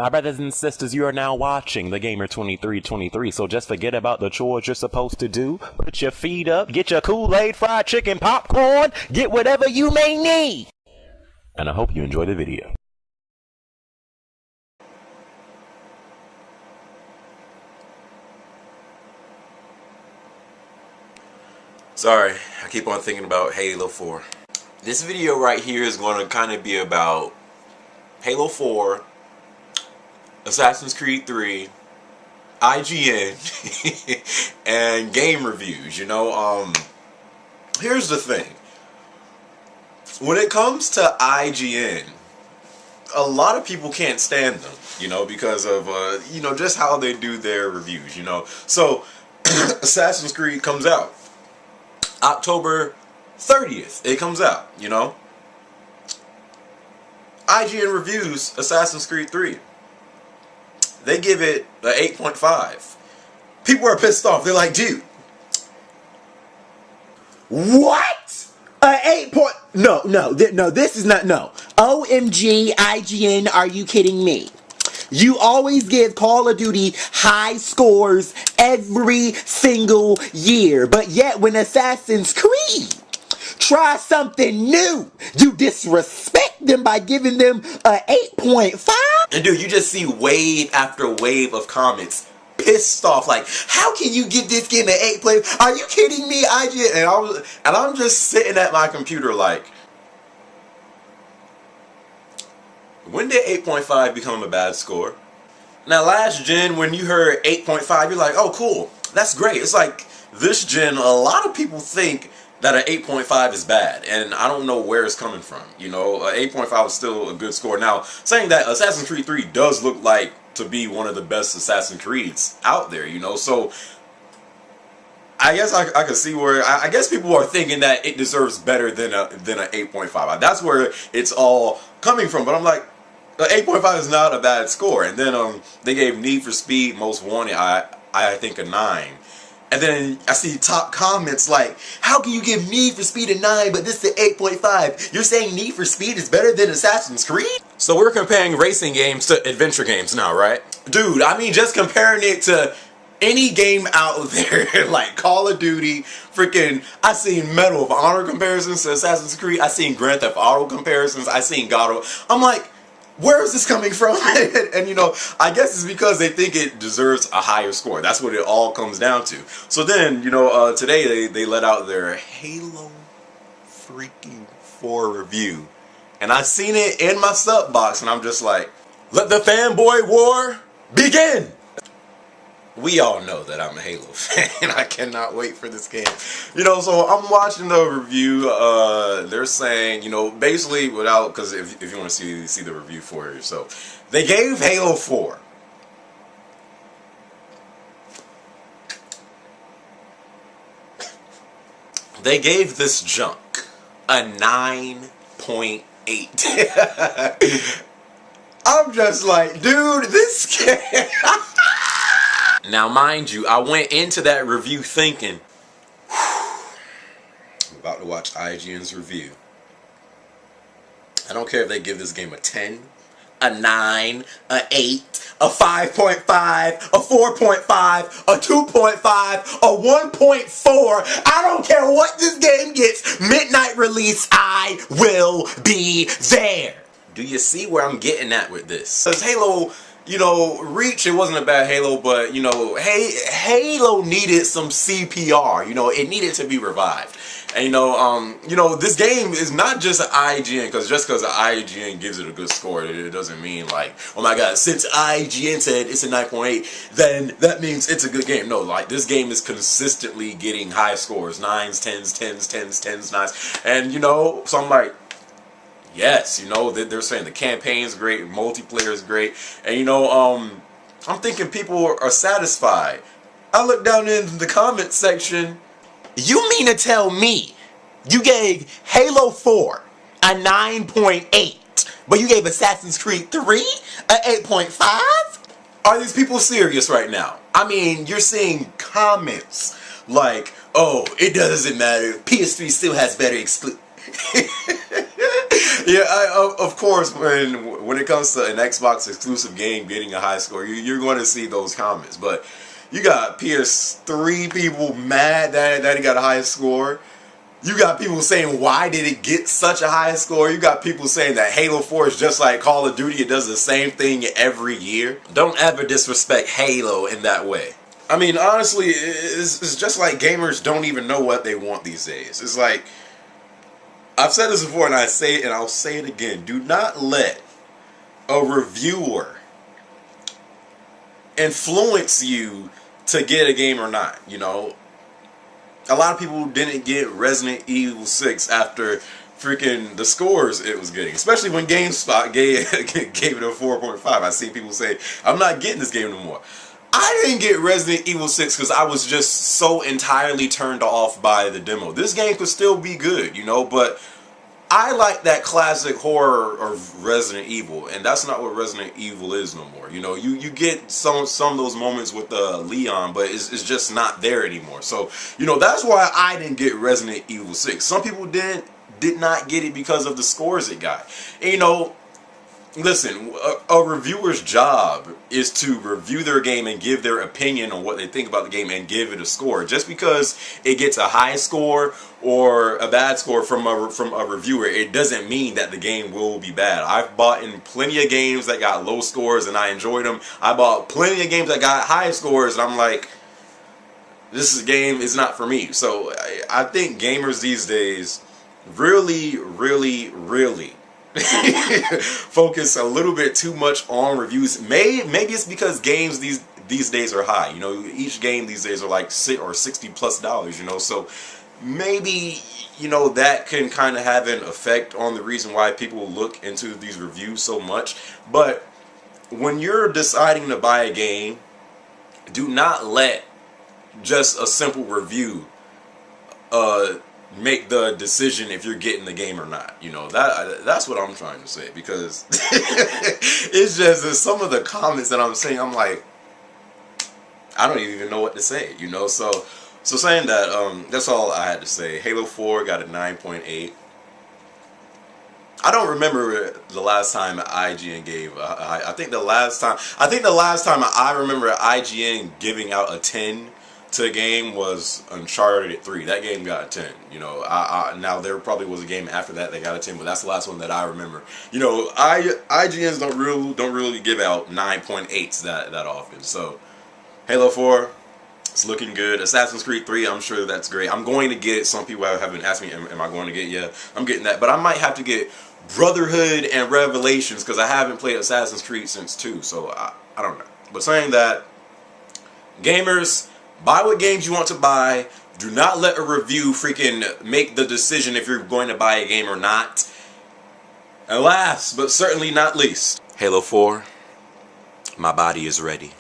My brothers and sisters, you are now watching the Gamer 2323, so just forget about the chores you're supposed to do. Put your feet up, get your Kool-Aid, fried chicken, popcorn, get whatever you may need. And I hope you enjoy the video. Sorry, I keep on thinking about Halo 4. This video right here is going to kind of be about Halo 4, Assassin's Creed 3, IGN, and game reviews. You know, here's the thing. When it comes to IGN, a lot of people can't stand them, you know, because of, you know, just how they do their reviews, you know. So, Assassin's Creed comes out October 30th. It comes out, you know. IGN reviews Assassin's Creed 3. They give it an 8.5. People are pissed off. They're like, dude, what? No, this is not, no. OMG, IGN, are you kidding me? You always give Call of Duty high scores every single year, but yet when Assassin's Creed try something new, you disrespect them by giving them a 8.5? And dude, you just see wave after wave of comments pissed off, like, how can you give this game an 8 Are you kidding me, IGN? And I'm just sitting at my computer like, when did 8.5 become a bad score? Now, last gen, when you heard 8.5, you're like, oh, cool, that's great. It's like, this gen, a lot of people think that an 8.5 is bad, and I don't know where it's coming from. You know, 8.5 is still a good score. Now, saying that, Assassin's Creed 3 does look like to be one of the best Assassin's Creeds out there, you know, so I guess I can see where, I guess people are thinking that it deserves better than an 8.5. That's where it's all coming from, but I'm like, 8.5 is not a bad score. And then they gave Need for Speed Most Wanted, I think, a 9. And then I see top comments like, how can you give Need for Speed a 9 but this is an 8.5? You're saying Need for Speed is better than Assassin's Creed? So we're comparing racing games to adventure games now, right? Dude, I mean, just comparing it to any game out there, like Call of Duty, freaking, I seen Medal of Honor comparisons to Assassin's Creed, I seen Grand Theft Auto comparisons, I seen God of, I'm like, where is this coming from? And you know, I guess it's because they think it deserves a higher score. That's what it all comes down to. So then, you know, today they let out their Halo freaking 4 review. And I seen it in my sub box and I'm just like, let the fanboy war begin! We all know that I'm a Halo fan. I cannot wait for this game. You know, so I'm watching the review. They're saying, you know, basically without, because if you want to see the review for yourself, they gave Halo 4 they gave this junk a 9.8. I'm just like, dude, this game. Now, mind you, I went into that review thinking, I'm about to watch IGN's review. I don't care if they give this game a 10, a 9, a 8, a 5.5, a 4.5, a 2.5, a 1.4. I don't care what this game gets. Midnight release, I will be there. Do you see where I'm getting at with this? Because Halo, you know, Reach, it wasn't a bad Halo, but, you know, Halo needed some CPR. You know, it needed to be revived. And, you know, this game is not just an IGN, because just because IGN gives it a good score, it doesn't mean like, oh my god, since IGN said it's a 9.8, then that means it's a good game. No, like, this game is consistently getting high scores. 9s, 10s, 10s, 10s, 10s, 9s. And, you know, so I'm like, yes, you know, they're saying the campaign is great, multiplayer is great, and you know, I'm thinking people are satisfied. I look down in the comment section. You mean to tell me you gave Halo 4 a 9.8, but you gave Assassin's Creed 3 a 8.5? Are these people serious right now? I mean, you're seeing comments like, oh, it doesn't matter, PS3 still has better exclusive. Yeah, of course, when it comes to an Xbox exclusive game getting a high score, you're going to see those comments. But you got PS3 people mad that it got a high score. You got people saying, why did it get such a high score? You got people saying that Halo 4 is just like Call of Duty. It does the same thing every year. Don't ever disrespect Halo in that way. I mean, honestly, it's just like gamers don't even know what they want these days. It's like, I've said this before and I say it and I'll say it again. Do not let a reviewer influence you to get a game or not, you know? A lot of people didn't get Resident Evil 6 after freaking the scores it was getting. Especially when GameSpot gave it a 4.5. I see people say, I'm not getting this game no more. I didn't get Resident Evil 6 because I was just so entirely turned off by the demo. This game could still be good, you know, but I like that classic horror of Resident Evil, and that's not what Resident Evil is no more. You know, you get some of those moments with Leon, but it's just not there anymore. So, you know, that's why I didn't get Resident Evil 6. Some people did not get it because of the scores it got. And, you know, listen, a reviewer's job is to review their game and give their opinion on what they think about the game and give it a score. Just because it gets a high score or a bad score from a reviewer, it doesn't mean that the game will be bad. I've bought in plenty of games that got low scores and I enjoyed them. I bought plenty of games that got high scores and I'm like, this game is not for me. So I think gamers these days really focus a little bit too much on reviews. Maybe it's because games these days are high. You know, each game these days are like $60+, you know, so maybe, you know, that can kind of have an effect on the reason why people look into these reviews so much. But when you're deciding to buy a game, do not let just a simple review make the decision if you're getting the game or not. You know, that's what I'm trying to say, because it's just some of the comments that I'm saying, I'm like, I don't even know what to say, you know. So saying that, that's all I had to say. Halo 4 got a 9.8. I don't remember the last time IGN gave I think the last time I remember IGN giving out a 10 to a game was Uncharted 3. That game got a 10. You know, now there probably was a game after that that got a 10, but that's the last one that I remember. You know, IGNs don't really give out 9.8s that often. So Halo 4, it's looking good. Assassin's Creed 3, I'm sure that's great. I'm going to get it. Some people have been asking me, am I going to get it? Yeah, I'm getting that. But I might have to get Brotherhood and Revelations because I haven't played Assassin's Creed since 2. So I don't know. But saying that, gamers, buy what games you want to buy. Do not let a review freaking make the decision if you're going to buy a game or not. And last, but certainly not least, Halo 4, my body is ready.